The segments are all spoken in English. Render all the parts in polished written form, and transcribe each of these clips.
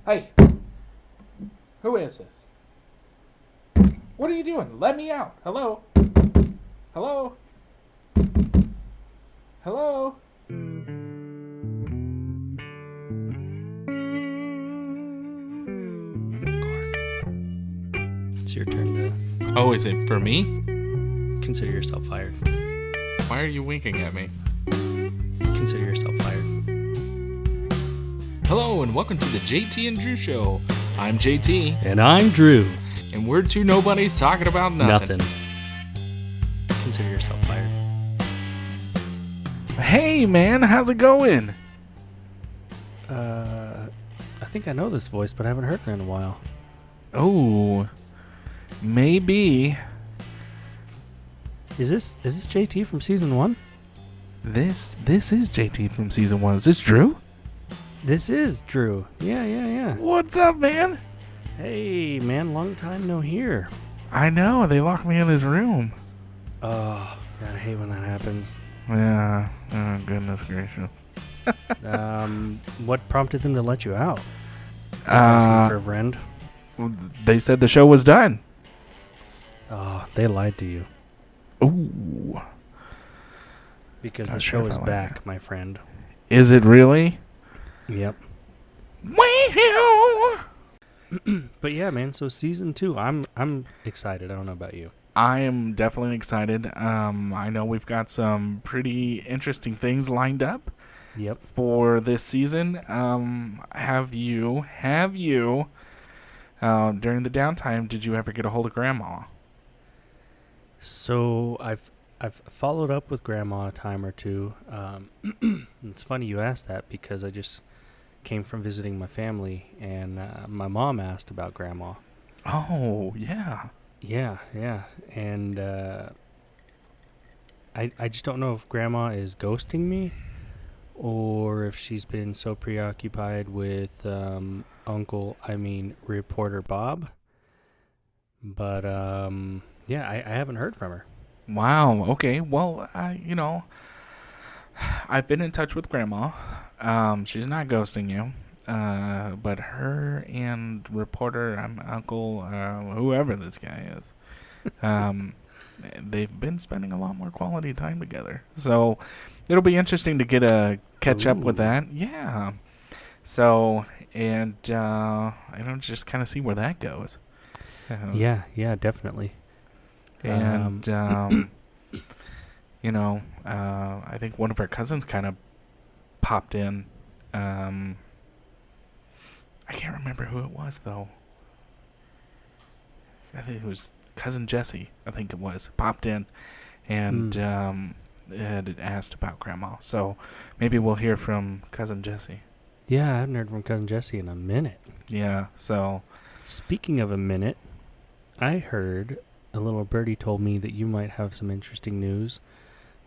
Hey, who is this? What are you doing? Let me out. Hello? Hello? Hello? It's your turn to Oh, is it for me? consider yourself fired. Why are you winking at me? Consider yourself fired. Hello, and welcome to the JT and Drew Show. I'm JT, And I'm Drew. and we're two nobodies talking about nothing. Consider yourself fired. Hey, man, how's it going? I think I know this voice, but I haven't heard it in a while. Oh, maybe Is this JT from season 1? this is JT from season 1. Is this Drew? This is Drew. Yeah. What's up, man? Hey, man, long time no hear. I know, they locked me in this room. Oh, God, I hate when that happens. Yeah, oh, goodness gracious. What prompted them to let you out? Just asking for a friend? They said the show was done. Oh, they lied to you. Ooh. Because Not the sure show if is I like back, my friend. Is it really? Yep. Wow. But yeah, man, so season 2, I'm excited. I don't know about you. I am definitely excited. I know we've got some pretty interesting things lined up Yep. for this season. Have you, during the downtime, did you ever get a hold of Grandma? So I've followed up with Grandma a time or two. It's funny you asked that because I just came from visiting my family, and my mom asked about Grandma. Oh, yeah. Yeah, and I just don't know if Grandma is ghosting me, or if she's been so preoccupied with Reporter Bob. But yeah, I haven't heard from her. Wow. Okay. Well, I've been in touch with Grandma. She's not ghosting you. But her and reporter, Uncle, whoever this guy is, they've been spending a lot more quality time together. So it'll be interesting to get a catch up with Ooh. that. Yeah. So, and I don't just kind of see where that goes. Yeah, definitely. And I think one of her cousins kind of popped in. I can't remember who it was, though. I think it was Cousin Jesse, I think it was, popped in and had asked about Grandma. So maybe we'll hear from Cousin Jesse. Yeah, I haven't heard from Cousin Jesse in a minute. Yeah, so... Speaking of a minute, I heard a little birdie told me that you might have some interesting news.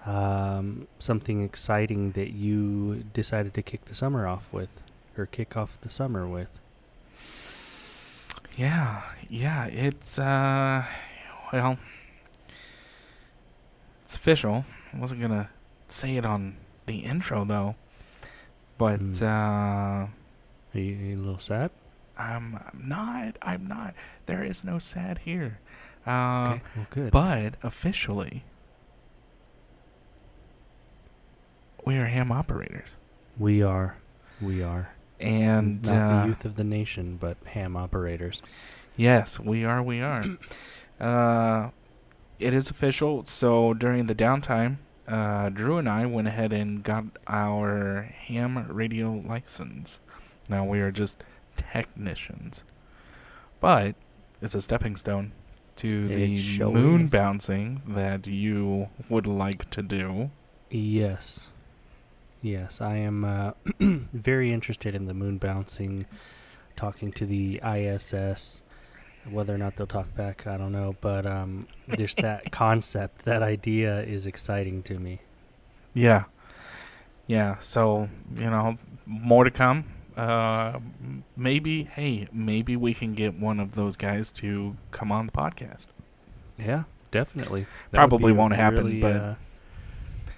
Something exciting that you decided to kick the summer off with. Or kick off the summer with. Yeah, it's, it's official. I wasn't going to say it on the intro, though. But, Are you a little sad? I'm not. There is no sad here. Okay, well, good. But, officially, we are ham operators. We are. And Not the youth of the nation, but ham operators. yes, we are. It is official. So during the downtime, Drew and I went ahead and got our ham radio license. Now we are just technicians, but it's a stepping stone to the sure moon is. bouncing that you would like to do. Yes, I am very interested in the moon bouncing, talking to the ISS. Whether or not they'll talk back, I don't know. But just that concept, that idea is exciting to me. Yeah. So, more to come. Maybe we can get one of those guys to come on the podcast. Yeah, definitely. Probably won't happen, but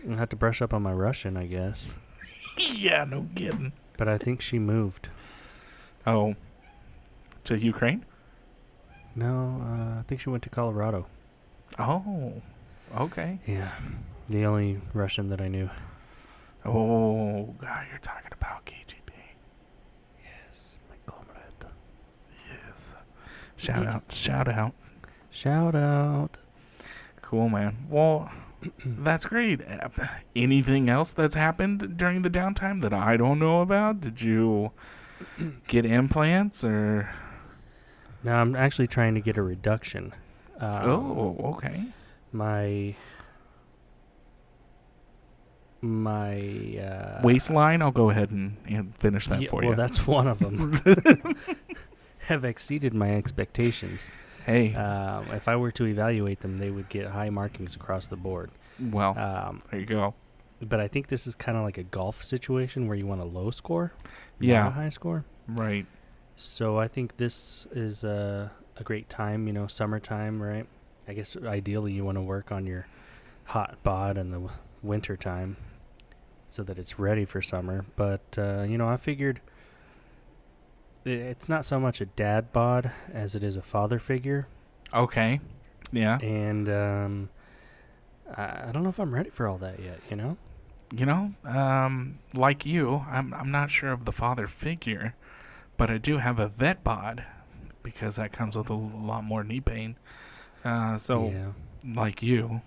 I'll have to brush up on my Russian, I guess. Yeah, no kidding. But I think she moved. Oh, to Ukraine? No, I think she went to Colorado. Oh, okay. Yeah, the only Russian that I knew. Oh, God, you're talking about KGB. Yes, my comrade. Yes. Shout out. Shout out. Shout out. Cool, man. Well, that's great. Anything else that's happened during the downtime that I don't know about? Did you get implants or? Now I'm actually trying to get a reduction. Okay. My Waistline. I'll go ahead and finish that for you. Well, that's one of them. Have exceeded my expectations. Hey. If I were to evaluate them, they would get high markings across the board. Well, there you go. But I think this is kind of like a golf situation where you want a low score, Yeah, not a high score. right. So I think this is a great time, summertime, right? I guess ideally you want to work on your hot bod in the winter time so that it's ready for summer. But, I figured it's not so much a dad bod as it is a father figure. Okay. Yeah. And I don't know if I'm ready for all that yet, Like you, I'm not sure of the father figure, but I do have a vet bod because that comes with a lot more knee pain. Like you,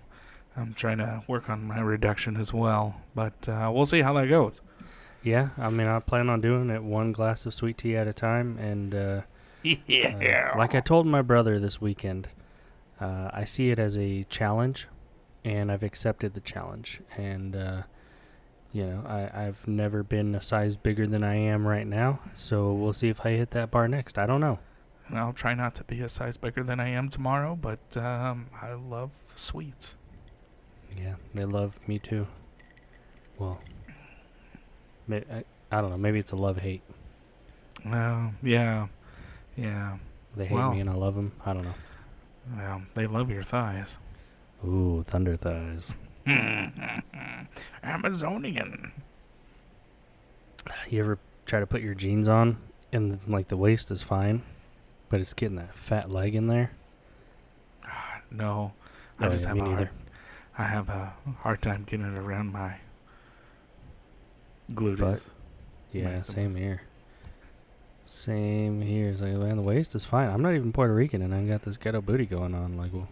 I'm trying to work on my reduction as well, but we'll see how that goes. Yeah, I mean, I plan on doing it one glass of sweet tea at a time, and like I told my brother this weekend, I see it as a challenge, and I've accepted the challenge, and I've never been a size bigger than I am right now, so we'll see if I hit that bar next. I don't know. And I'll try not to be a size bigger than I am tomorrow, but I love sweets. Yeah, they love me too. Well, I don't know. Maybe it's a love-hate. Yeah. They hate me and I love them. I don't know. Well, they love your thighs. Ooh, thunder thighs. Amazonian. You ever try to put your jeans on and like the waist is fine, but it's getting that fat leg in there? No, I have a hard time getting it around my gluteus. Yeah, same here. Same here. It's like, man, the waist is fine. I'm not even Puerto Rican, and I got this ghetto booty going on. Like, well,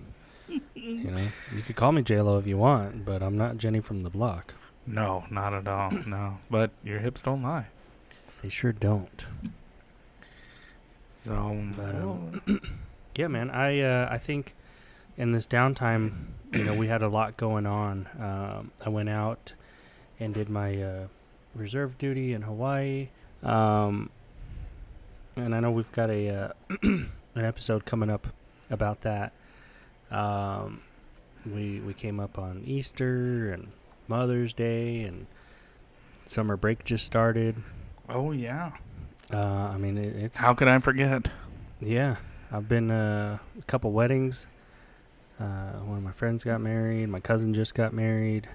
you could call me J-Lo if you want, but I'm not Jenny from the block. No, not at all. No, but your hips don't lie. They sure don't. So, but, yeah, man. I think in this downtime, we had a lot going on. I went out and did my reserve duty in Hawaii. And I know we've got an episode coming up about that. We came up on Easter and Mother's Day, and summer break just started. Oh yeah. I mean, it's how could I forget? Yeah, I've been a couple weddings. One of my friends got married. My cousin just got married.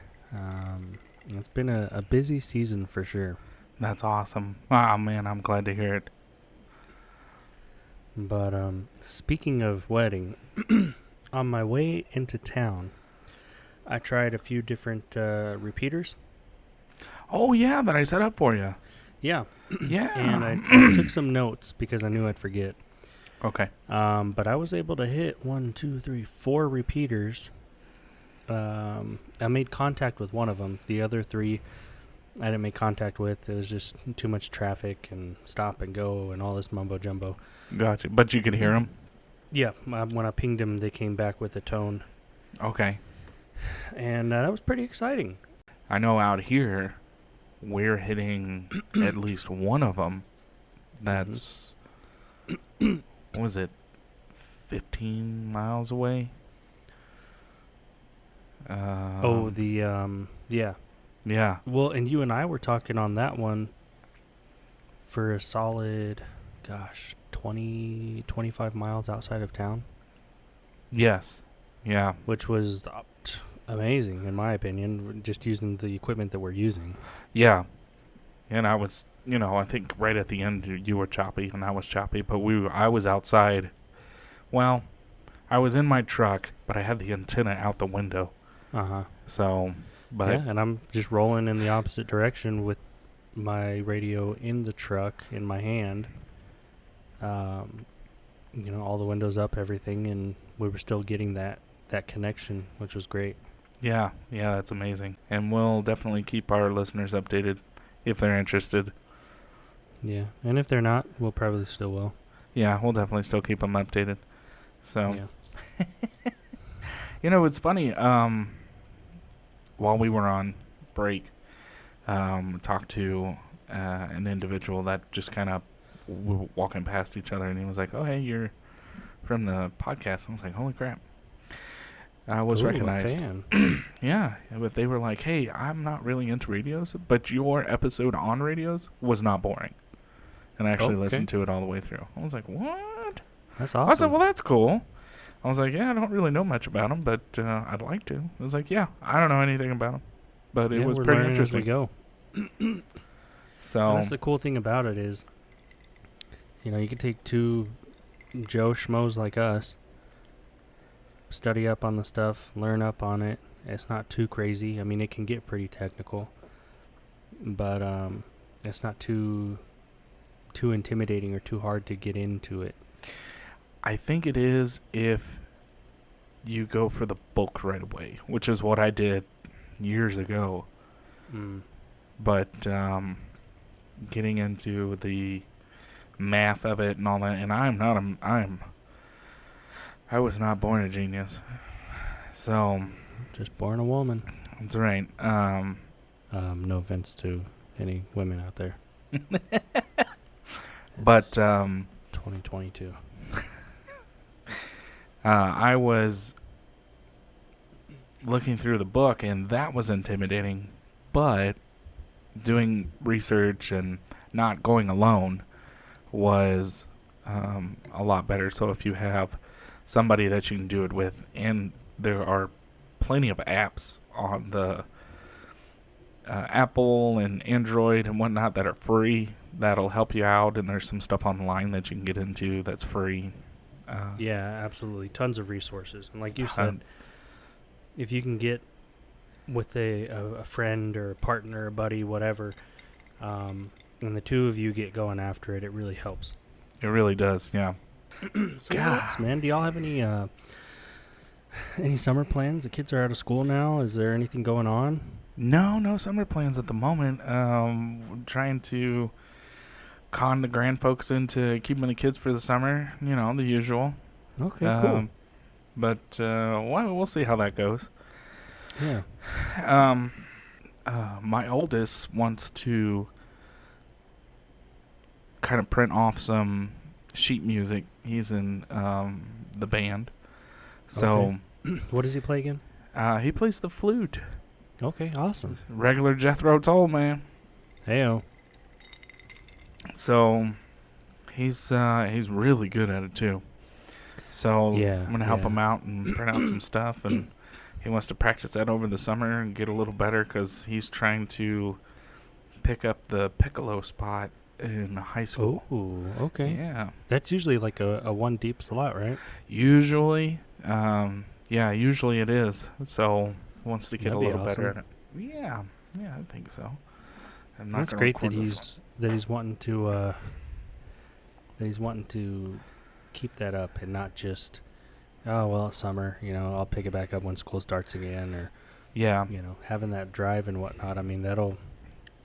It's been a busy season for sure. That's awesome. Oh man, I'm glad to hear it. But speaking of wedding, on my way into town, I tried a few different repeaters. Oh yeah, that I set up for you. Yeah. Yeah. And I took some notes because I knew I'd forget. Okay. But I was able to hit 4 repeaters. I made contact with one of them. The other 3 I didn't make contact with. It was just too much traffic and stop and go and all this mumbo jumbo. Gotcha. But you could hear them? Yeah. When I pinged them, they came back with a tone. Okay. And that was pretty exciting. I know out here, we're hitting at least one of them. That's, what was it, 15 miles away? Yeah. Yeah. Well, and you and I were talking on that one for a solid, 25 miles outside of town. Yes. Yeah. Which was amazing, in my opinion, just using the equipment that we're using. Yeah. And I was, I think right at the end you were choppy and I was choppy, but I was outside. Well, I was in my truck, but I had the antenna out the window. Uh-huh. So, but yeah, and I'm just rolling in the opposite direction with my radio in the truck in my hand. All the windows up, everything, and we were still getting that connection, which was great. yeah, that's amazing. And we'll definitely keep our listeners updated if they're interested. Yeah, and if they're not, we'll probably still will. Yeah, we'll definitely still keep them updated. So, Yeah. It's funny. While we were on break, talked to an individual that just kind of were walking past each other, and he was like, "Oh, hey, you're from the podcast." I was like, "Holy crap!" I was recognized. A fan. Yeah, but they were like, "Hey, I'm not really into radios, but your episode on radios was not boring," and I actually listened to it all the way through. I was like, "What?" That's I said, awesome. "Well, that's cool." I was like, "Yeah, I don't really know much about them, but I'd like to." I was like, "Yeah, I don't know anything about them, but it was we're pretty learning interesting." as we go. So And that's the cool thing about it is, you can take two Joe Schmoes like us, study up on the stuff, learn up on it. It's not too crazy. I mean, it can get pretty technical, but it's not too intimidating or too hard to get into it. I think it is if you go for the book right away, which is what I did years ago. But getting into the math of it and all that, and I was not born a genius. So Just born a woman. that's right. No offense to any women out there. But It's 2022. I was looking through the book, and that was intimidating. But doing research and not going alone was a lot better. So if you have somebody that you can do it with, and there are plenty of apps on the Apple and Android and whatnot that are free, that'll help you out. And there's some stuff online that you can get into that's free. Yeah, absolutely. Tons of resources. And like you said, if you can get with a friend or a partner, a buddy, whatever, and the two of you get going after it, it really helps. It really does, yeah. So what else, man? Do y'all have any summer plans? The kids are out of school now. Is there anything going on? No summer plans at the moment. We're trying to con the grand folks into keeping the kids for the summer. The usual. Okay, cool. But we'll see how that goes. Yeah. My oldest wants to kind of print off some sheet music. He's in the band. So okay. What does he play again? He plays the flute. Okay, awesome. Regular Jethro Tull, man. Heyo. So he's really good at it too. So Yeah, I'm gonna help him out and print out some stuff, and he wants to practice that over the summer and get a little better because he's trying to pick up the piccolo spot in high school. Oh, okay. Yeah. That's usually like a one deep slot, right? Usually, usually it is. So wants to get That'd a be little awesome. better at it. Yeah, I think so. I'm not That's gonna great record that this he's wanting to keep that up and not just, oh well, it's summer, I'll pick it back up when school starts again, or Yeah. having that drive and whatnot. I mean,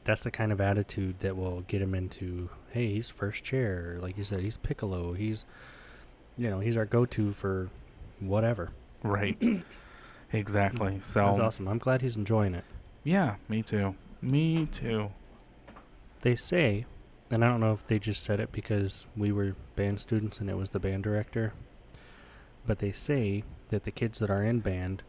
that's the kind of attitude that will get him into, hey, he's first chair, like you said, he's piccolo, he's our go-to for whatever. Right. Exactly. So That's awesome. I'm glad he's enjoying it. Yeah, me too. Me too. They say, and I don't know if they just said it because we were band students and it was the band director, but they say that the kids that are in band,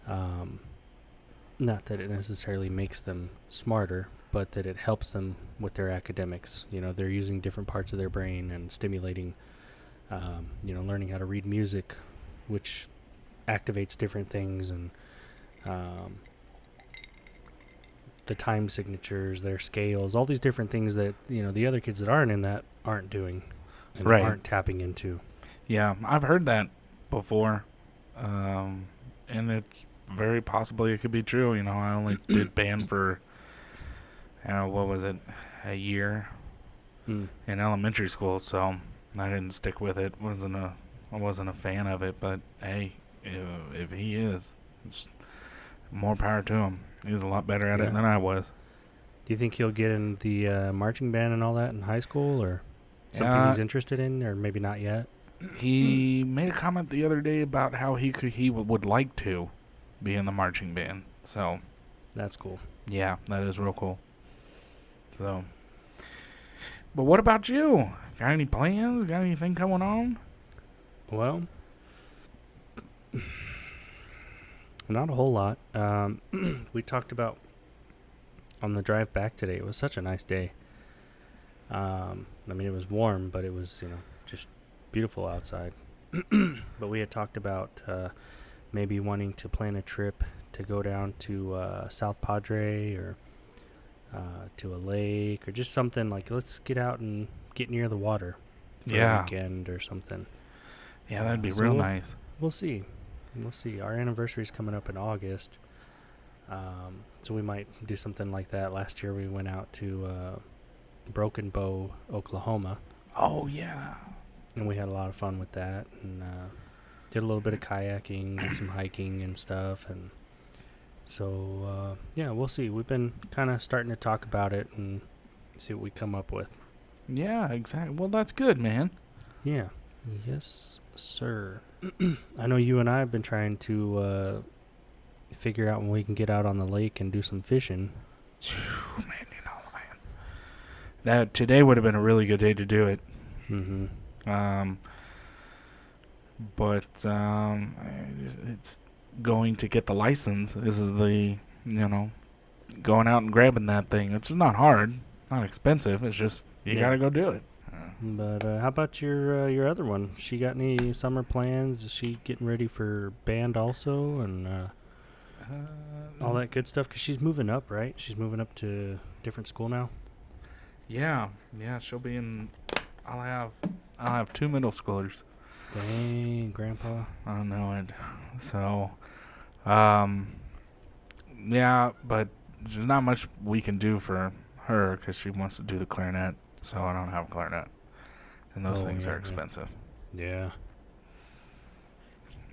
not that it necessarily makes them smarter, but that it helps them with their academics. They're using different parts of their brain and stimulating, learning how to read music, which activates different things, and the time signatures, their scales, all these different things that the other kids that aren't in that aren't doing and Right. aren't tapping into. Yeah, I've heard that before, and it's very possibly it could be true. I only did band for, what was it, a year in elementary school, so I didn't stick with it. I wasn't a fan of it, but hey, if he is, it's more power to him. He's a lot better at it than I was. Do you think he'll get in the marching band and all that in high school, or something he's interested in, or maybe not yet? He made a comment the other day about how he would like to be in the marching band. So that's cool. Yeah, that is real cool. So, but what about you? Got any plans? Got anything going on? Well, not a whole lot. We talked about on the drive back today. It was such a nice day. I mean, it was warm, but it was just beautiful outside. But we had talked about maybe wanting to plan a trip to go down to South Padre or to a lake or just something like, let's get out and get near the water for a weekend or something. Yeah, that'd be real nice. We'll see. Our anniversary's coming up in August, so we might do something like that. Last year we went out to Broken Bow, Oklahoma. Oh, yeah. And we had a lot of fun with that, and did a little bit of kayaking and some hiking and stuff. And so, yeah, we'll see. We've been kind of starting to talk about it and see what we come up with. Yeah, exactly. Well, that's good, man. Yeah. Yes, sir. I know you and I have been trying to figure out when we can get out on the lake and do some fishing. Man. That today would have been a really good day to do it. Mm-hmm. But it's going to get the license. This is the, going out and grabbing that thing. It's not hard, not expensive. It's just you got to go do it. But how about your other one? She got any summer plans? Is she getting ready for band also and all that good stuff? Because she's moving up, right? She's moving up to a different school now. Yeah. She'll be in. I'll have 2 middle schoolers. Dang, Grandpa. I know it. So, yeah, but there's not much we can do for her because she wants to do the clarinet. So I don't have a clarinet. And those things are expensive. Yeah.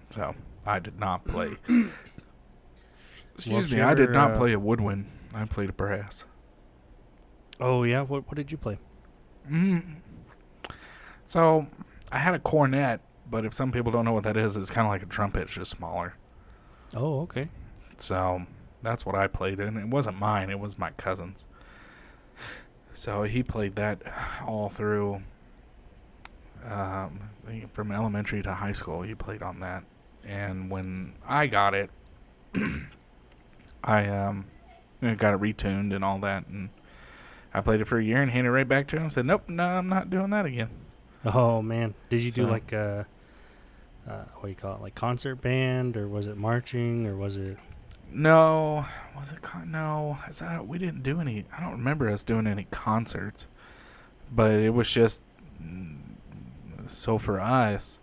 So I did not play. Excuse me, I did not play a woodwind. I played a brass. Oh, yeah? What did you play? So I had a cornet, but if some people don't know what that is, it's kind of like a trumpet, it's just smaller. Oh, okay. So that's what I played in. It wasn't mine, it was my cousin's. So he played that all through, from elementary to high school. He played on that. And when I got it, I got it retuned and all that. And I played it for a year and handed it right back to him. Said, nope, no, I'm not doing that again. Oh, man. Did you do like a, what do you call it, like concert band? Or was it marching? Or was it... No, was it? No, we didn't do any. I don't remember us doing any concerts, but it was just so for us.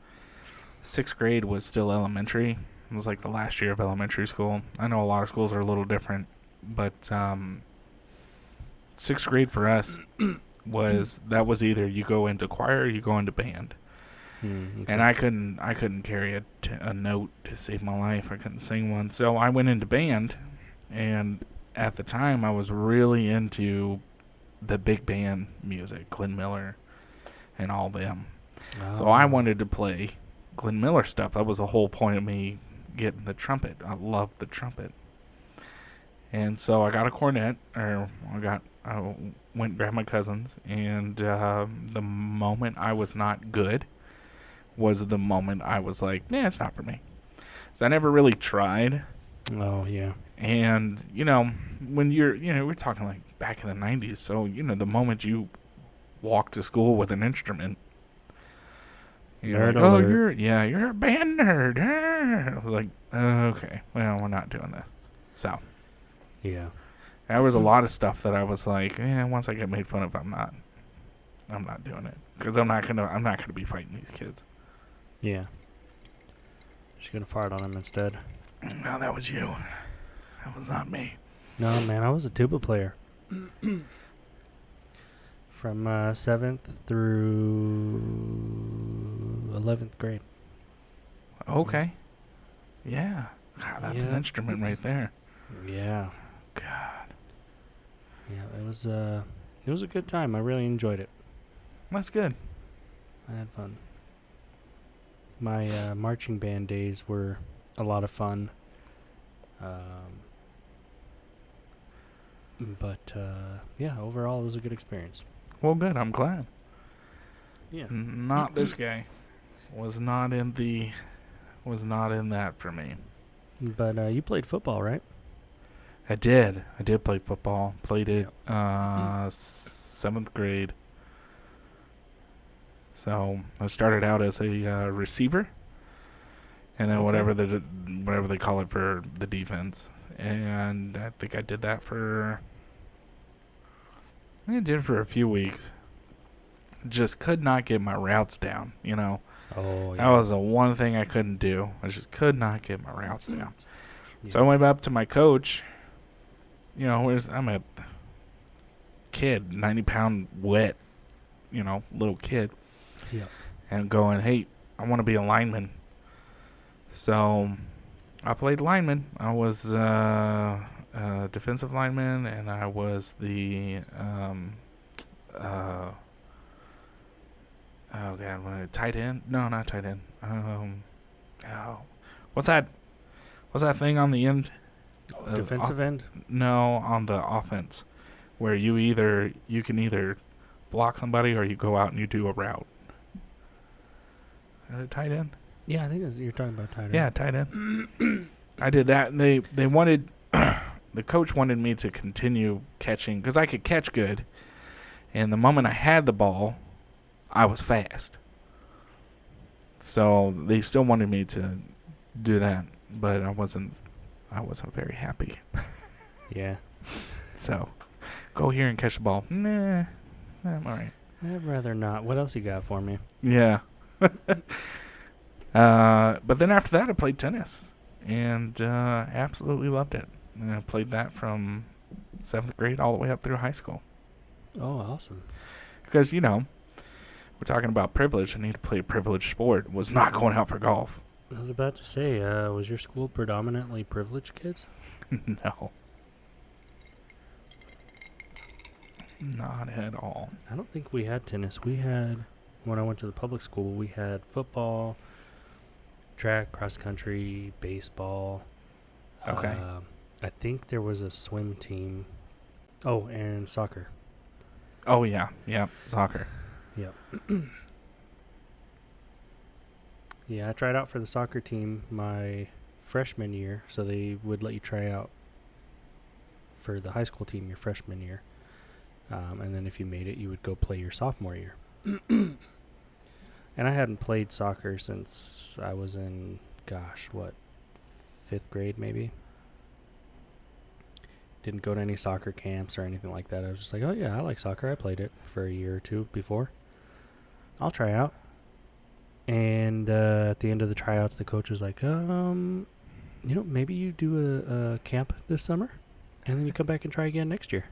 6th grade was still elementary. It was like the last year of elementary school. I know a lot of schools are a little different, but 6th grade for us was either you go into choir or you go into band. Okay. And I couldn't carry a note to save my life. I couldn't sing one. So I went into band, and at the time I was really into the big band music, Glenn Miller and all them. Oh. So I wanted to play Glenn Miller stuff. That was the whole point of me getting the trumpet. I loved the trumpet. And so I got a cornet, or I went and grabbed my cousin's, and the moment I was not good was the moment I was like, nah, it's not for me. So I never really tried. Oh, yeah. And, when we're talking like back in the 90s. So, the moment you walk to school with an instrument, you're like, oh, you're a band nerd. I was like, okay, well, we're not doing this. So. Yeah. There was a lot of stuff that I was like, once I get made fun of, I'm not doing it because I'm not gonna be fighting these kids. Yeah. Just gonna fart on him instead. No, that was you. That was not me. No, man, I was a tuba player. From 7th through 11th grade. Okay. Yeah. God, that's an instrument right there. Yeah. God. Yeah, it was a good time. I really enjoyed it. That's good. I had fun. My marching band days were a lot of fun. But yeah, overall it was a good experience. Well, good. I'm glad. Yeah. Not this guy. Was not in that for me. But you played football, right? I did play football. Played it 7th grade. So I started out as a receiver, and then whatever they call it for the defense. And I think I did that for a few weeks. Just could not get my routes down, you know. Oh, yeah. That was the one thing I couldn't do. I just could not get my routes down. Yeah. So I went up to my coach. You know, I'm a kid, 90-pound wet, little kid. Yeah. And going, hey, I want to be a lineman. So I played lineman. I was a defensive lineman, and I was the tight end? No, not tight end. What's that thing on the end? Defensive end? No, on the offense, where you can either block somebody or you go out and you do a route. Is it tight end? Yeah, I think you're talking about tight end. Yeah, tight end. I did that, and they wanted the coach wanted me to continue catching because I could catch good, and the moment I had the ball, I was fast. So they still wanted me to do that, but I wasn't very happy. Yeah. So, go here and catch the ball. Nah, I'm all right. I'd rather not. What else you got for me? Yeah. But then after that, I played tennis, and absolutely loved it. And I played that from 7th grade all the way up through high school. Oh, awesome. Because, we're talking about privilege. I need to play a privileged sport. Was not going out for golf. I was about to say, was your school predominantly privileged kids? No. Not at all. I don't think we had tennis. When I went to the public school, we had football, track, cross country, baseball. Okay. I think there was a swim team. Oh, and soccer. Oh, yeah. Yeah, soccer. Yep. Yeah, I tried out for the soccer team my freshman year, so they would let you try out for the high school team your freshman year. And then if you made it, you would go play your sophomore year. And I hadn't played soccer since I was in, 5th grade maybe. Didn't go to any soccer camps or anything like that. I was just like, oh yeah, I like soccer. I played it for a year or two before. I'll try out. And at the end of the tryouts, the coach was like, maybe you do a camp this summer, and then you come back and try again next year.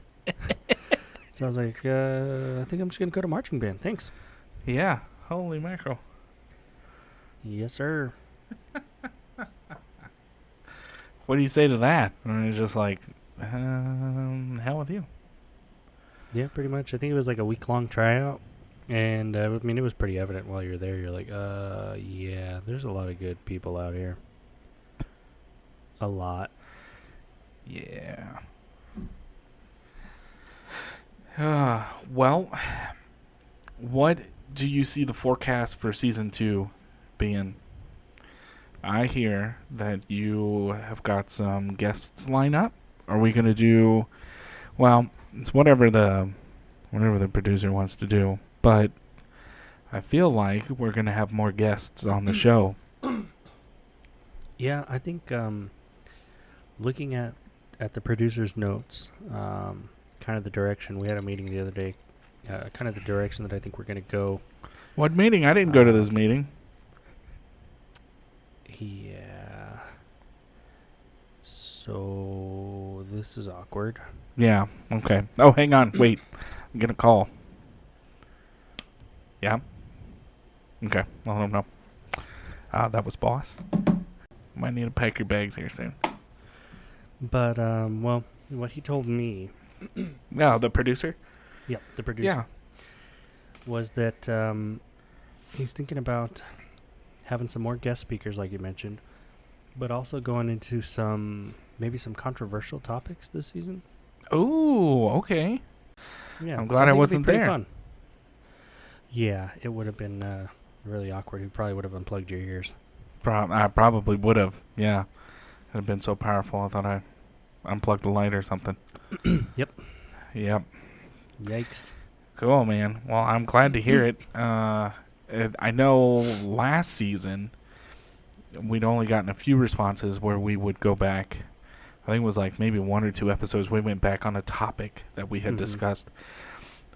So I was like, I think I'm just going to go to marching band. Thanks. Yeah. Holy mackerel. Yes, sir. What do you say to that? And it's just like, hell with you. Yeah, pretty much. I think it was like a week-long tryout. And, it was pretty evident while you're there. You're like, yeah, there's a lot of good people out here. A lot. Yeah. Well, what do you see the forecast for season 2 being? I hear that you have got some guests lined up. Are we going to do... Well, it's whatever the producer wants to do. But I feel like we're going to have more guests on the show. Yeah, I think looking at at the producer's notes, kind of the direction, we had a meeting the other day, kind of the direction that I think we're going to go. What meeting? I didn't go to this meeting. Yeah. So this is awkward. Yeah. Okay. Oh, hang on. Wait. I'm going to call. Yeah. Okay. I'll let him know. That was boss. Might need to pack your bags here soon. But, well, what he told me. No, the producer? Yep, the producer. Yeah. Was that he's thinking about having some more guest speakers, like you mentioned, but also going into maybe some controversial topics this season. Oh, okay. Yeah, I'm glad I wasn't there. Fun. Yeah, it would have been really awkward. You probably would have unplugged your ears. I probably would have. Yeah. It would have been so powerful. I thought I unplugged the light or something. Yep. Yep. Yikes. Cool, man. Well, I'm glad to hear it. I know last season we'd only gotten a few responses where we would go back. I think it was like maybe 1 or 2 episodes. We went back on a topic that we had discussed.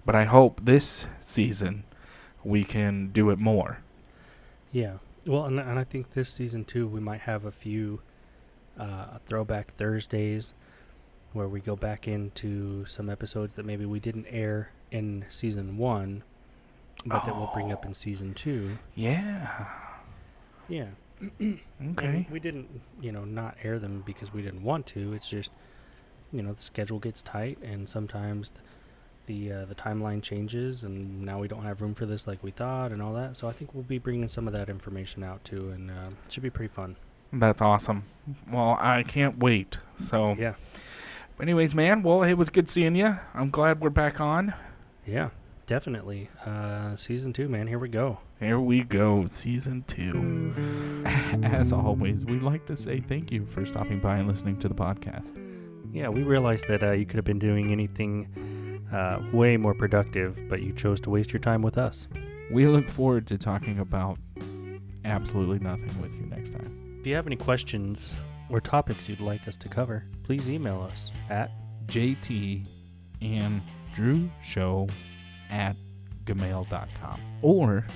But I hope this season we can do it more. Yeah. Well, and I think this season, too, we might have a few throwback Thursdays where we go back into some episodes that maybe we didn't air in season 1, but that we'll bring up in season 2. Yeah. Yeah. Okay. And we didn't, not air them because we didn't want to. It's just, the schedule gets tight, and sometimes the timeline changes, and now we don't have room for this like we thought and all that. So I think we'll be bringing some of that information out, too, and it should be pretty fun. That's awesome. Well, I can't wait. So, yeah. Anyways, man, well, it was good seeing you. I'm glad we're back on. Yeah, definitely. Season 2, man. Here we go. Here we go. Season 2. As always, we'd like to say thank you for stopping by and listening to the podcast. Yeah, we realized that you could have been doing anything way more productive, but you chose to waste your time with us. We look forward to talking about absolutely nothing with you next time. If you have any questions or topics you'd like us to cover, please email us at jtandrewshow@gmail.com or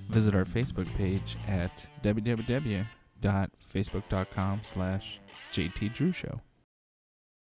visit our Facebook page at www.facebook.com/jtdrewshow.